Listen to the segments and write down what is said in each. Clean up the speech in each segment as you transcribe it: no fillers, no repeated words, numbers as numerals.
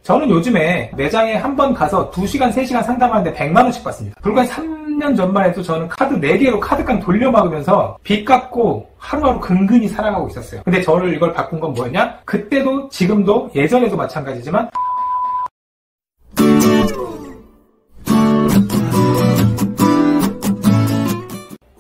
저는 요즘에 매장에 한 번 가서 2시간, 3시간 상담하는데 100만원씩 받습니다. 불과 3년 전만 해도 저는 카드 4개로 카드깡 돌려막으면서 빚 갚고 하루하루 근근히 살아가고 있었어요. 근데 저를 이걸 바꾼 건 뭐였냐? 그때도 지금도 예전에도 마찬가지지만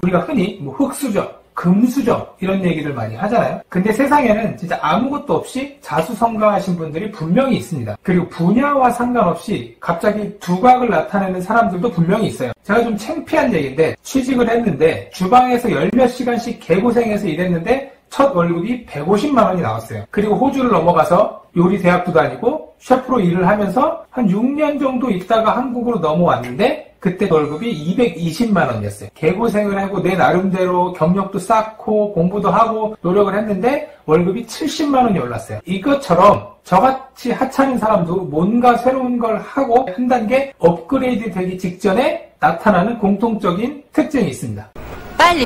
우리가 흔히 뭐 흙수저, 금수저 이런 얘기를 많이 하잖아요. 근데 세상에는 진짜 아무것도 없이 자수성가하신 분들이 분명히 있습니다. 그리고 분야와 상관없이 갑자기 두각을 나타내는 사람들도 분명히 있어요. 제가 좀 창피한 얘기인데 취직을 했는데 주방에서 열 몇 시간씩 개고생해서 일했는데 첫 월급이 150만 원이 나왔어요. 그리고 호주를 넘어가서 요리 대학도 다니고 셰프로 일을 하면서 한 6년 정도 있다가 한국으로 넘어왔는데 그때 월급이 220만 원이었어요. 개고생을 하고 내 나름대로 경력도 쌓고 공부도 하고 노력을 했는데 월급이 70만 원이 올랐어요. 이것처럼 저같이 하찮은 사람도 뭔가 새로운 걸 하고 한 단계 업그레이드 되기 직전에 나타나는 공통적인 특징이 있습니다. 빨리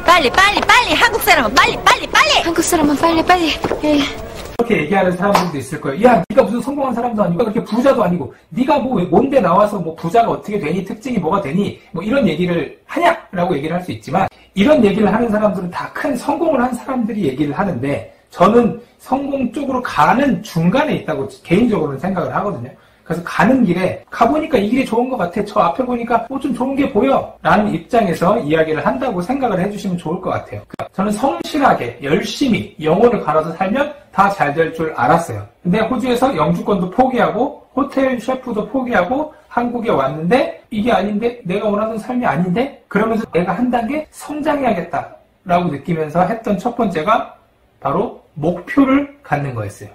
한국 사람은 빨리 한국 사람은 빨리 그렇게 얘기하는 사람들도 있을 거예요. 야, 네가 무슨 성공한 사람도 아니고 그렇게 부자도 아니고 네가 뭔데 나와서 뭐 부자가 어떻게 되니, 특징이 뭐가 되니, 뭐 이런 얘기를 하냐라고 얘기를 할 수 있지만 이런 얘기를 하는 사람들은 다 큰 성공을 한 사람들이 얘기를 하는데 저는 성공 쪽으로 가는 중간에 있다고 개인적으로는 생각을 하거든요. 그래서 가는 길에 가보니까 이 길이 좋은 것 같아. 저 앞에 보니까 좀 좋은 게 보여. 라는 입장에서 이야기를 한다고 생각을 해주시면 좋을 것 같아요. 저는 성실하게 열심히 영혼을 갈아서 살면 다 잘 될 줄 알았어요. 근데 호주에서 영주권도 포기하고 호텔 셰프도 포기하고 한국에 왔는데 이게 아닌데, 내가 원하는 삶이 아닌데, 그러면서 내가 한 단계 성장해야겠다라고 느끼면서 했던 첫 번째가 바로 목표를 갖는 거였어요.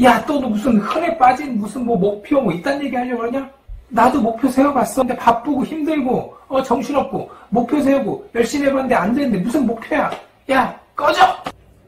야, 또 무슨 흔해 빠진 무슨 뭐 목표 뭐 이딴 얘기 하려고 그러냐? 나도 목표 세워봤어. 근데 바쁘고 힘들고 정신없고 목표 세우고 열심히 해봤는데 안 되는데 무슨 목표야? 야, 꺼져!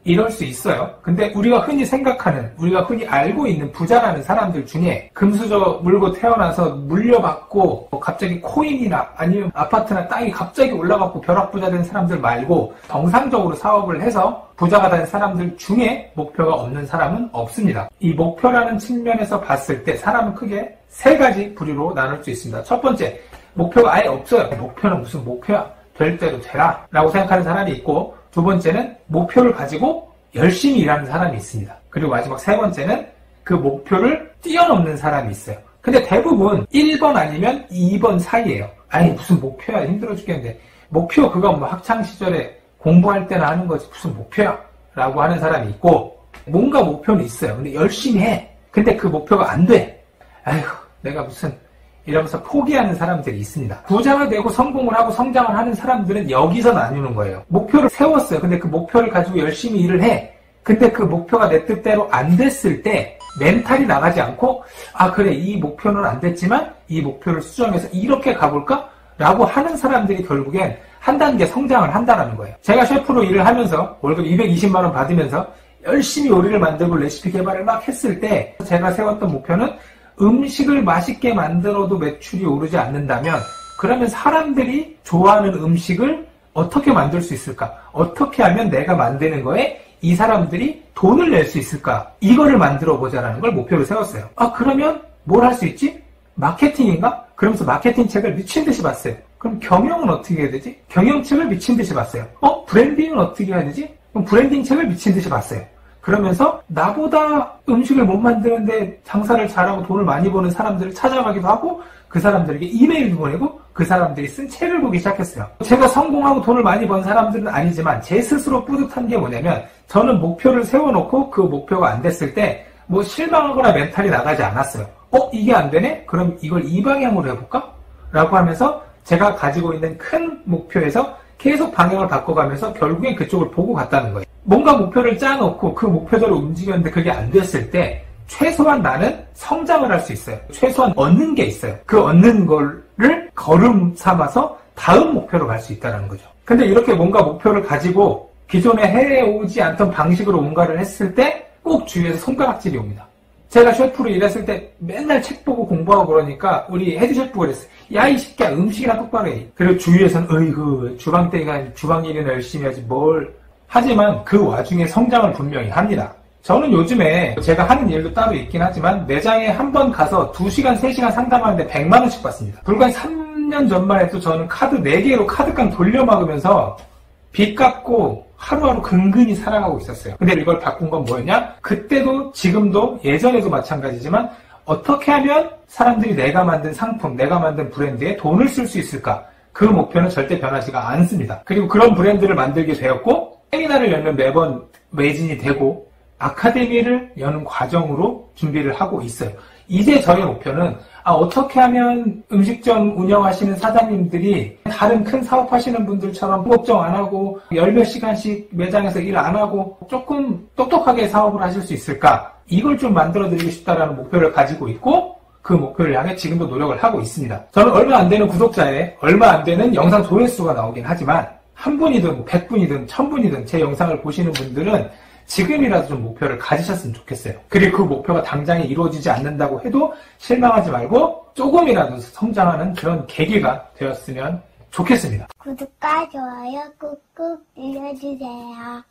이럴 수 있어요. 근데 우리가 흔히 생각하는, 우리가 흔히 알고 있는 부자라는 사람들 중에 금수저 물고 태어나서 물려받고 갑자기 코인이나 아니면 아파트나 땅이 갑자기 올라가고 벼락부자 된 사람들 말고 정상적으로 사업을 해서 부자가 된 사람들 중에 목표가 없는 사람은 없습니다. 이 목표라는 측면에서 봤을 때 사람은 크게 3가지 부류로 나눌 수 있습니다. 첫 번째, 목표가 아예 없어요. 목표는 무슨 목표야? 될 대로 되라 라고 생각하는 사람이 있고, 두 번째는 목표를 가지고 열심히 일하는 사람이 있습니다. 그리고 마지막 3번째는 그 목표를 뛰어넘는 사람이 있어요. 근데 대부분 1번 아니면 2번 사이예요. 아니 무슨 목표야, 힘들어 죽겠는데. 목표 그거 뭐 학창시절에 공부할 때나 하는 거지 무슨 목표야 라고 하는 사람이 있고, 뭔가 목표는 있어요. 근데 열심히 해. 근데 그 목표가 안 돼. 아이고 내가 무슨 이러면서 포기하는 사람들이 있습니다. 부자가 되고 성공을 하고 성장을 하는 사람들은 여기서 나누는 거예요. 목표를 세웠어요. 근데 그 목표를 가지고 열심히 일을 해. 근데 그 목표가 내 뜻대로 안 됐을 때 멘탈이 나가지 않고, 아 그래 이 목표는 안 됐지만 이 목표를 수정해서 이렇게 가볼까? 라고 하는 사람들이 결국엔 한 단계 성장을 한다는 거예요. 제가 셰프로 일을 하면서 월급 220만 원 받으면서 열심히 요리를 만들고 레시피 개발을 막 했을 때 제가 세웠던 목표는 음식을 맛있게 만들어도 매출이 오르지 않는다면 그러면 사람들이 좋아하는 음식을 어떻게 만들 수 있을까? 어떻게 하면 내가 만드는 거에 이 사람들이 돈을 낼 수 있을까? 이거를 만들어 보자라는 걸 목표로 세웠어요. 아 그러면 뭘 할 수 있지? 마케팅인가? 그러면서 마케팅 책을 미친 듯이 봤어요. 그럼 경영은 어떻게 해야 되지? 경영책을 미친 듯이 봤어요. 브랜딩은 어떻게 해야 되지? 그럼 브랜딩 책을 미친 듯이 봤어요. 그러면서 나보다 음식을 못 만드는데 장사를 잘하고 돈을 많이 버는 사람들을 찾아가기도 하고 그 사람들에게 이메일도 보내고 그 사람들이 쓴 책을 보기 시작했어요. 제가 성공하고 돈을 많이 번 사람들은 아니지만 제 스스로 뿌듯한 게 뭐냐면 저는 목표를 세워놓고 그 목표가 안 됐을 때 뭐 실망하거나 멘탈이 나가지 않았어요. 이게 안 되네? 그럼 이걸 이 방향으로 해볼까? 라고 하면서 제가 가지고 있는 큰 목표에서 계속 방향을 바꿔가면서 결국엔 그쪽을 보고 갔다는 거예요. 뭔가 목표를 짜놓고 그 목표대로 움직였는데 그게 안 됐을 때 최소한 나는 성장을 할 수 있어요. 최소한 얻는 게 있어요. 그 얻는 거를 걸음 삼아서 다음 목표로 갈 수 있다는 거죠. 근데 이렇게 뭔가 목표를 가지고 기존에 해오지 않던 방식으로 뭔가를 했을 때 꼭 주위에서 손가락질이 옵니다. 제가 셰프로 일했을 때 맨날 책 보고 공부하고 그러니까 우리 헤드 셰프가 그랬어요. 야 이 새끼야 음식이나 똑바로 해. 그리고 주위에서는 어이구 주방땡이가 주방 일이나 열심히 하지 뭘. 하지만 그 와중에 성장을 분명히 합니다. 저는 요즘에 제가 하는 일도 따로 있긴 하지만 매장에 한 번 가서 2시간, 3시간 상담하는데 100만 원씩 받습니다. 불과 3년 전만 해도 저는 카드 4개로 카드깡 돌려막으면서 빚 갚고 하루하루 근근히 살아가고 있었어요. 근데 이걸 바꾼 건 뭐였냐? 그때도 지금도 예전에도 마찬가지지만 어떻게 하면 사람들이 내가 만든 상품, 내가 만든 브랜드에 돈을 쓸 수 있을까? 그 목표는 절대 변하지가 않습니다. 그리고 그런 브랜드를 만들게 되었고 세미나를 열면 매번 매진이 되고 아카데미를 여는 과정으로 준비를 하고 있어요. 이제 저의 목표는 어떻게 하면 음식점 운영하시는 사장님들이 다른 큰 사업하시는 분들처럼 걱정 안 하고 열 몇 시간씩 매장에서 일 안 하고 조금 똑똑하게 사업을 하실 수 있을까? 이걸 좀 만들어드리고 싶다라는 목표를 가지고 있고 그 목표를 향해 지금도 노력을 하고 있습니다. 저는 얼마 안 되는 구독자에 얼마 안 되는 영상 조회수가 나오긴 하지만 한 분이든 100분이든 1000분이든 제 영상을 보시는 분들은 지금이라도 좀 목표를 가지셨으면 좋겠어요. 그리고 그 목표가 당장에 이루어지지 않는다고 해도 실망하지 말고 조금이라도 성장하는 그런 계기가 되었으면 좋겠습니다. 구독과 좋아요 꾹꾹 눌러주세요.